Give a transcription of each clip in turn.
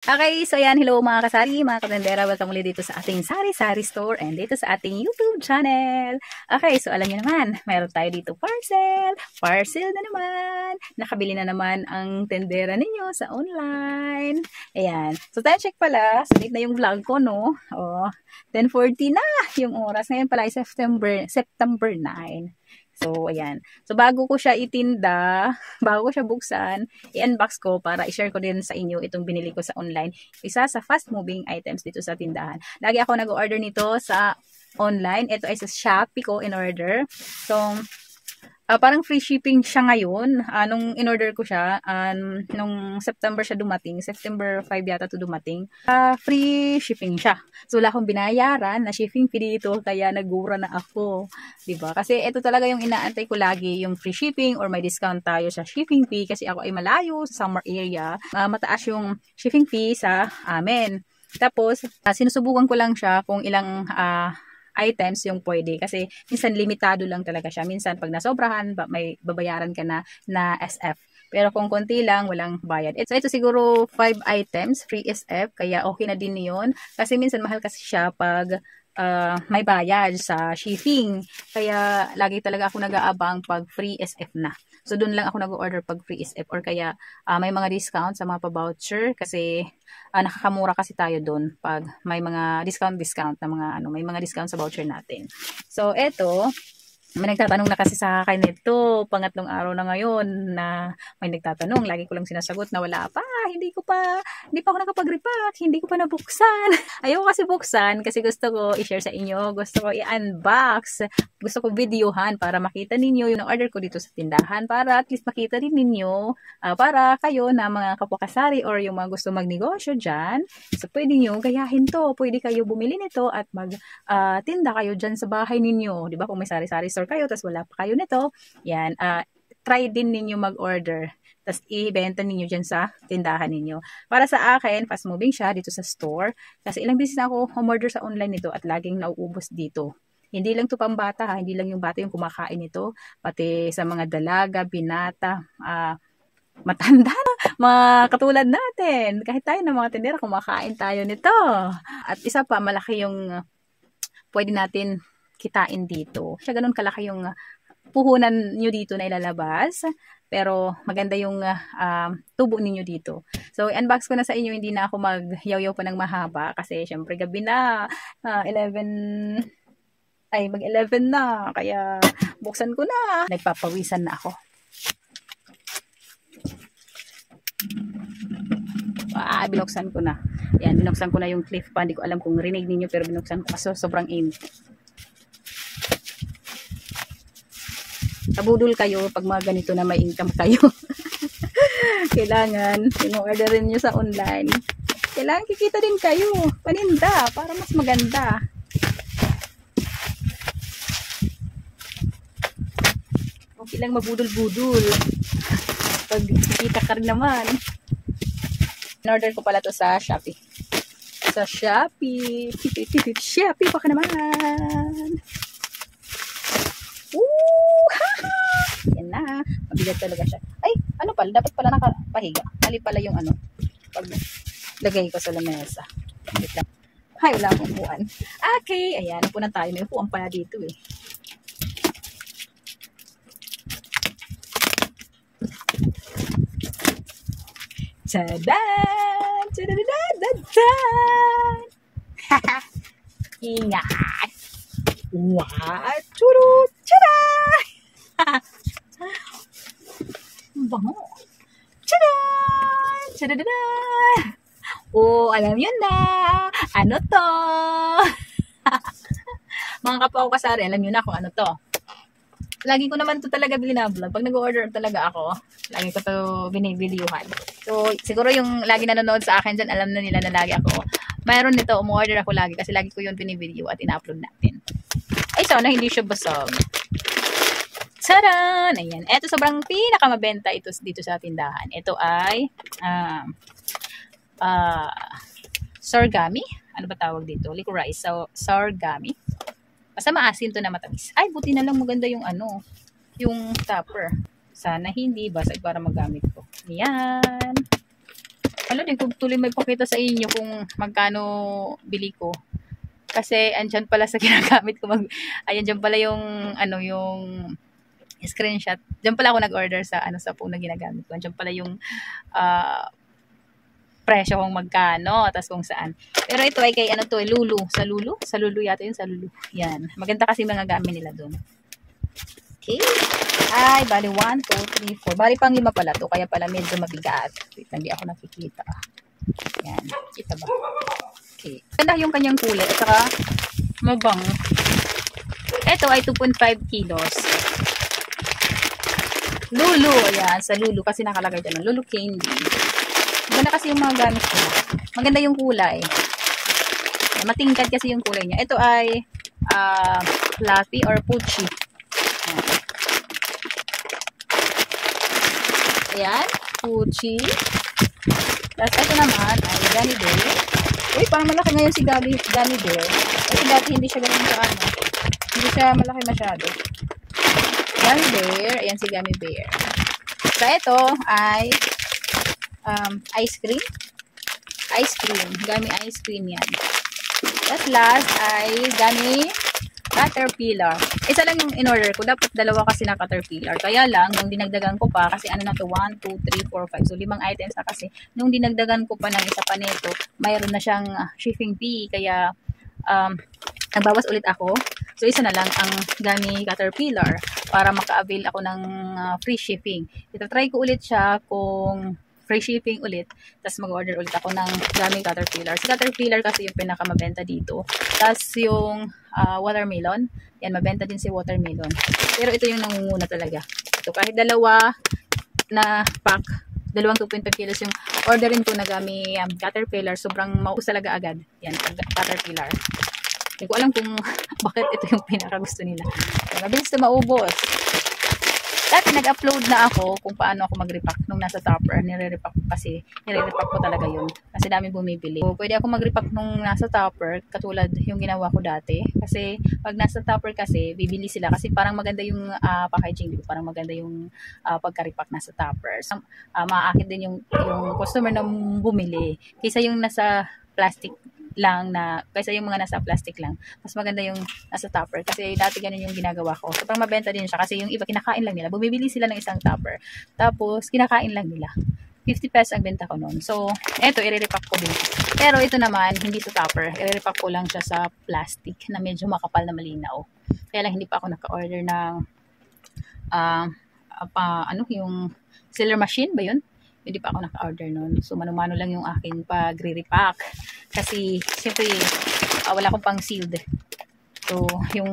Okay, so yan, hello mga kasari, mga katendera, welcome ulit dito sa ating sari-sari store and dito sa ating YouTube channel. Okay, so alam niyo naman, mayroon tayo dito parcel na naman, nakabili na naman ang tendera ninyo sa online. Ayan, so time check pala, sunod na yung vlog ko, no? Oh, 10:40 na yung oras, ngayon pala ay September 9. So, ayan. So, bago ko siya itinda, bago ko siya buksan, i-unbox ko para i-share ko din sa inyo itong binili ko sa online. Isa sa fast-moving items dito sa tindahan. Lagi ako nag-order nito sa online. Ito ay sa Shopee ko in-order. So, parang free shipping siya ngayon. Nung in-order ko siya, nung September siya dumating, September 5 yata to dumating, free shipping siya. So, wala akong binayaran na shipping fee dito, kaya nagura na ako. Diba? Kasi ito talaga yung inaantay ko lagi, yung free shipping or may discount tayo sa shipping fee kasi ako ay malayo sa summer area. Mataas yung shipping fee sa amin. Tapos, sinusubukan ko lang siya kung ilang items yung pwede kasi minsan limitado lang talaga siya. Minsan pag nasobrahan, may babayaran ka na SF. Pero kung konti lang, walang bayad. Ito siguro 5 items, free SF, kaya okay na din yun. Kasi minsan mahal kasi siya pag may bayad sa shipping. Kaya lagi talaga ako nag-aabang pag free SF na. So doon lang ako nag-order pag free SF or kaya may mga discount sa mga pa-voucher kasi nakakamura kasi tayo doon pag may mga discount na mga may mga discount sa voucher natin. So eto, may nagtatanong na kasi sa akin nito, pangatlong araw na ngayon na may nagtatanong, lagi ko lang sinasagot na wala pa, hindi pa ako nakapag-repack, hindi ko pa nabuksan. Ayoko kasi buksan kasi gusto ko i-share sa inyo, gusto ko i-unbox, gusto ko videohan para makita ninyo yung order ko dito sa tindahan para at least makita din ninyo para kayo na mga kapwa-kasari or yung mga gusto magnegosyo dyan. So pwede nyo gayahin to, pwede kayo bumili nito at tinda kayo dyan sa bahay ninyo. Diba? Kung may sari-sari store kayo, tapos wala pa kayo nito, yan, try din ninyo mag-order. Tapos i-benta ninyo dyan sa tindahan ninyo. Para sa akin, fast moving siya dito sa store. Kasi ilang beses na ako umorder sa online nito at laging nauubos dito. Hindi lang to pambata ha, hindi lang yung bata yung kumakain nito, pati sa mga dalaga, binata, matanda na, mga katulad natin. Kahit tayo na mga tindera, kumakain tayo nito. At isa pa, malaki yung pwede natin kitain dito. Siya ganun kalaki yung puhunan nyo dito na ilalabas. Pero maganda yung tubo ninyo dito. So, unbox ko na sa inyo. Hindi na ako mag-yaw-yaw pa ng mahaba. Kasi, syempre, gabi na. 11 mag-11 na. Kaya, buksan ko na. Nagpapawisan na ako. Binuksan ko na. Yan, binuksan ko na yung cliff pa. Hindi ko alam kung rinig ninyo, pero binuksan ko kasi sobrang init. Abudol kayo pag mga ganito na may income kayo. Kailangan, in-orderin nyo sa online. Kailangan kikita din kayo. Paninda, para mas maganda. Okay lang mabudol-budol. Pag kikita ka rin naman. In-order ko pala to sa Shopee. Sa Shopee. Shopee, baka naman. Yan na. Mabigat talaga siya. Ay, ano pala? Dapat pala nakapahiga. Mali pala yung pag lagay ko sa lamesa. Wait lang. Ay, wala akong upuan. Okay, ayan. Upuan tayo. May upuan pala dito eh. Tadaan! Tadadadadaan! Ingat! What? Churut! Tada! Bango! Tada! Tadadada! Oh, alam yun na! Ano to? Mga kapwa ko kasari, alam yun na kung ano to. Lagi ko naman to talaga binablog. Pag nag-order talaga ako, lagi ko to binibilyuhan. So, siguro yung lagi nanonood sa akin dyan, alam na nila na lagi ako. Mayroon nito, umu-order ako lagi kasi lagi ko yun binivideo at ina-upload natin. Ay, sana hindi siya basag. Taran! Ayan. Ito sobrang pinakamabenta ito dito sa tindahan. Ito ay sorghumi. Ano ba tawag dito? Licorice. So, sorghumi. Basta maasin to na matamis. Ay, buti na lang maganda yung yung topper. Sana hindi basag para magamit ko. Ayan. Wala din kung tuloy may pakita sa inyo kung magkano bili ko. Kasi andyan pala sa ginagamit ko ayan dyan pala yung yung screenshot. Diyan pala ako nag-order sa sa phone na ginagamit ko. Diyan pala yung presyo kung magkano, tapos kung saan. Pero ito ay kay Lulu. Sa Lulu? Sa Lulu yata yun, sa Lulu. Yan. Maganda kasi mga gamit nila doon. Okay. Ay, bali 1, 2, 3, 4. Bali pang 5 pala to, kaya pala medyo mabigat. Wait, hindi ako nakikita. Yan. Kita ba? Okay. Ganda yung kanyang kulay at saka mabang. Ito ay 2.5 kilos. Lulu. Ayan, sa Lulu kasi nakalagay dyan. Lulu candy. Maganda kasi yung mga gamit ko. Maganda yung kulay. Matingkad kasi yung kulay niya. Ito ay fluffy or pucci. Ayan, pucci. Tapos ito naman ay gummy bear. Uy, parang malaki ngayon si gummy bear. Kasi dati hindi siya ganun sa hindi siya malaki masyado. Gummy bear. Ayan si gummy bear. So ito ay ice cream. Ice cream. Gummy ice cream yan. At last ay gummy caterpillar. Isa lang yung in-order ko. Dapat dalawa kasi na caterpillar. Kaya lang, nung dinagdagan ko pa, kasi na to, 1, 2, 3, 4, 5. So, 5 items na kasi. Nung dinagdagan ko pa ng isa pa nito, mayroon na siyang shipping fee. Kaya, nagbawas ulit ako. So, isa na lang ang gummy caterpillar para maka-avail ako ng free shipping. Ito-try ko ulit siya kung free shipping ulit. Tapos mag-order ulit ako ng gummy caterpillar. Si caterpillar kasi yung pinakamabenta dito. Tapos yung watermelon. Yan, mabenta din si watermelon. Pero ito yung nangunguna talaga. Ito, kahit dalawa na pack, dalawang 2.5 kilos yung orderin ko na gummy caterpillar. Sobrang maubos talaga agad. Yan, caterpillar. Hindi ko alam kung bakit ito yung pinakagusto nila. Mabilis na maubos. Dati nag-upload na ako kung paano ako mag-repack nung nasa topper. Nire-repack ko kasi. Nire-repack ko talaga yun. Kasi dami bumibili. So, pwede ako mag-repack nung nasa topper katulad yung ginawa ko dati. Kasi pag nasa topper kasi, bibili sila. Kasi parang maganda yung packaging. Parang maganda yung pagka-repack nasa topper. So, maaakit din yung customer na bumili. Kaysa yung nasa plastic lang kaysa yung mga nasa plastic lang. Mas maganda yung nasa topper. Kasi dati ganun yung ginagawa ko. So, pang mabenta din siya. Kasi yung iba, kinakain lang nila. Bumibili sila ng isang topper. Tapos, kinakain lang nila. 50 pesos ang benta ko nun. So, eto, i-repack ko din. Pero ito naman, hindi sa topper. I-repack ko lang siya sa plastic na medyo makapal na malinaw. Kaya lang, hindi pa ako naka-order ng yung sealer machine ba yun? Hindi pa ako naka-order nun. So, mano-mano lang yung aking pag-repack. Kasi, siyempre, wala akong pang-sealed. So, yung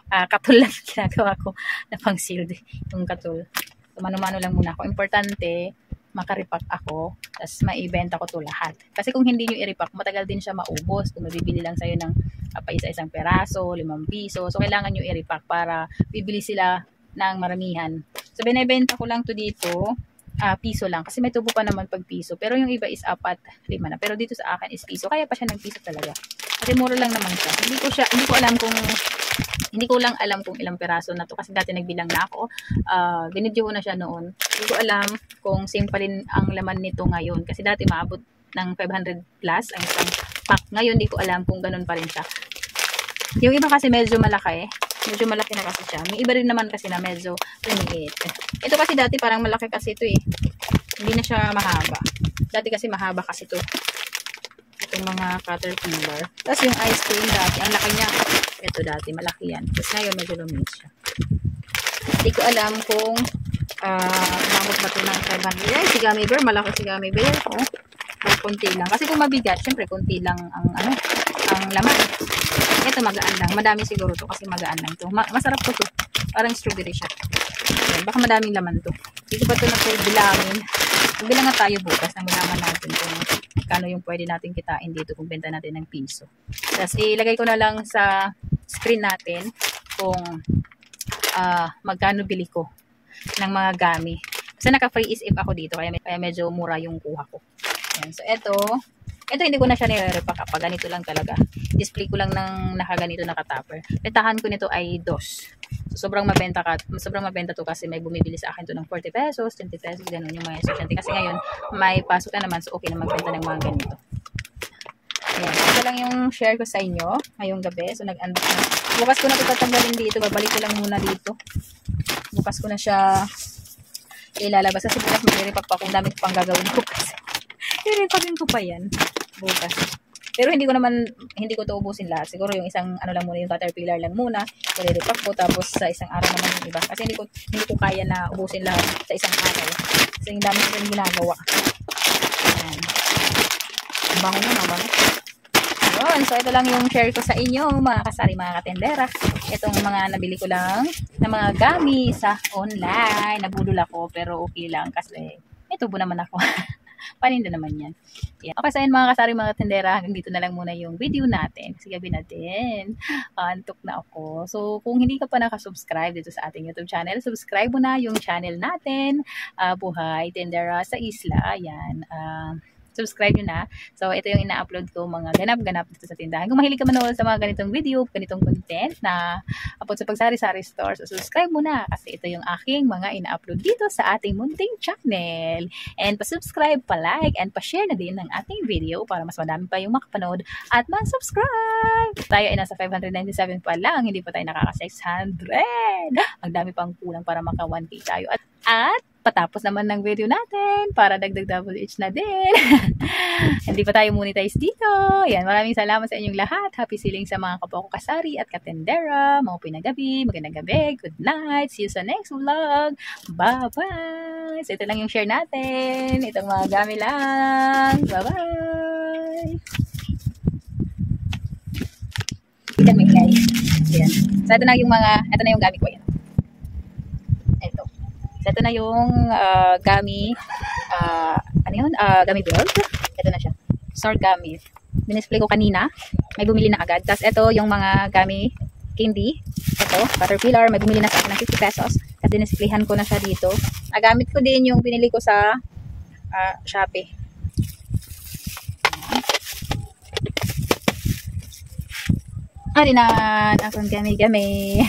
katul lang ginagawa ko na pang-sealed. Yung katul. So, mano-mano lang muna ako. Importante, maka-repack ako. Tapos, maibenta ko to lahat. Kasi kung hindi nyo i-repack, matagal din siya maubos. Kung mabibili lang sa'yo ng isa-isang peraso, 5 piso. So, kailangan nyo i-repack para bibili sila ng maramihan. So, binibenta ko lang to dito. Piso lang. Kasi may tubo pa naman pag piso. Pero yung iba is 4, 5 na. Pero dito sa akin is piso. Kaya pa siya ng piso talaga. Kasi mura lang naman siya. Hindi ko lang alam kung ilang peraso na to. Kasi dati nagbilang na ako. Binidyo ko na siya noon. Hindi ko alam kung same pa rin ang laman nito ngayon. Kasi dati maabot ng 500 plus ang isang pack. Ngayon, hindi ko alam kung ganun pa rin siya. Yung iba kasi medyo malaki. Medyo malaki na kasi siya. May iba rin naman kasi na medyo lumiit. Ito kasi dati parang malaki kasi ito eh. Hindi na siya mahaba. Dati kasi mahaba kasi ito. Itong mga caterpillar. Tapos yung ice cream dati, ang laki niya. Ito dati, malaki yan. Tapos ngayon medyo lumiit siya. Hindi ko alam kung umabot ba ito ng 500. Yan, si gummy bear. Malaki si gummy bear. Oh. Kunti lang. Kasi kung mabigat, syempre kunti lang ang laman. Ito magaan lang. Madami siguro to kasi magaan lang to. Masarap to. Parang strawberry siya. Ayan, baka madaming laman to. Hindi ko pa ito bilangin. Bilang nga tayo bukas nang malaman natin kung kano yung pwede natin kitain dito kung benta natin ng piso. Tapos ilagay ko na lang sa screen natin kung magkano bili ko ng mga gami. Kasi naka-free is if ako dito kaya medyo mura yung kuha ko. Ayan, so ito hindi ko na siya nire-repack. Pag ganito lang talaga. Display ko lang ng nakaganito nakatapper. Petahan ko nito ay 2. So, sobrang mabenta to kasi may bumibili sa akin to ng 40 pesos, 20 pesos, ganun yung mga estudyante. Kasi ngayon, may pasok na naman, so okay na magbenta ng mga ganito. Ayan, ito lang yung share ko sa inyo ngayong gabi. So, nag-unbox na. Bukas ko na ito tatanggalin dito. Babalik ko lang muna dito. Bukas ko na siya ilalabas. Kasi bukas mag-repack pa kung dami ko pang gagawin bukas. I-repackin ko pa yan bukas. Pero hindi ko to ubusin lahat. Siguro yung isang ano lang muna, yung caterpillar lang muna. I-repack ko, tapos sa isang araw naman yung iba. Kasi hindi ko kaya na ubusin lahat sa isang araw. Kasi yung dami ko rin ginagawa. Ayan. Bango na, bango. Ayun, so ito lang yung share ko sa inyo, mga kasari, mga katendera. Itong mga nabili ko lang na mga gamit sa online. Nabudol ako, pero okay lang kasi may tubo naman ako. Paninda naman yan. Yeah. Okay, so yun mga kasari, mga katendera, hanggang dito na lang muna yung video natin. Kasi gabi na din. Antok na ako. So, kung hindi ka pa nakasubscribe dito sa ating YouTube channel, subscribe mo na yung channel natin. Buhay Tendera sa Isla. Yan. Subscribe nyo na. So, ito yung ina-upload ko, mga ganap-ganap dito sa tindahan. Kung mahilig ka manood sa mga ganitong video, ganitong content na upload sa Pagsari-Sari Store, so subscribe mo na kasi ito yung aking mga ina-upload dito sa ating munting channel. And pa-subscribe, pa-like, and pa-share na din ng ating video para mas madami pa yung makapanood at mag-subscribe. Tayo ay nasa 597 pa lang, hindi pa tayo nakaka-600. Ang dami pang kulang para maka 1K tayo. At patapos naman ng video natin para dagdag WH na din. Hindi pa tayo monetize dito. Yan, maraming salamat sa inyong lahat. Happy siling sa mga kapwa ko kasari at katendera. Mga pinagabi, magandang gabi, good night. See you sa next vlog. Bye-bye. So, ito lang yung share natin. Itong mga gamit lang. Bye-bye. Ikan mo ilay. Yan. So, ito na yung gamit ko. Yan. Ito. So, ito na yung gummy, gummy belt. Ito na siya. Sword gummy. Dinisplay ko kanina. May bumili na agad. Tapos, ito yung mga gummy candy. Ito, Caterpillar. May bumili na sa akin ng 50 pesos. At dinisplayhan ko na siya dito. Nagamit ko din yung pinili ko sa Shopee. Ari na. Akong gummy.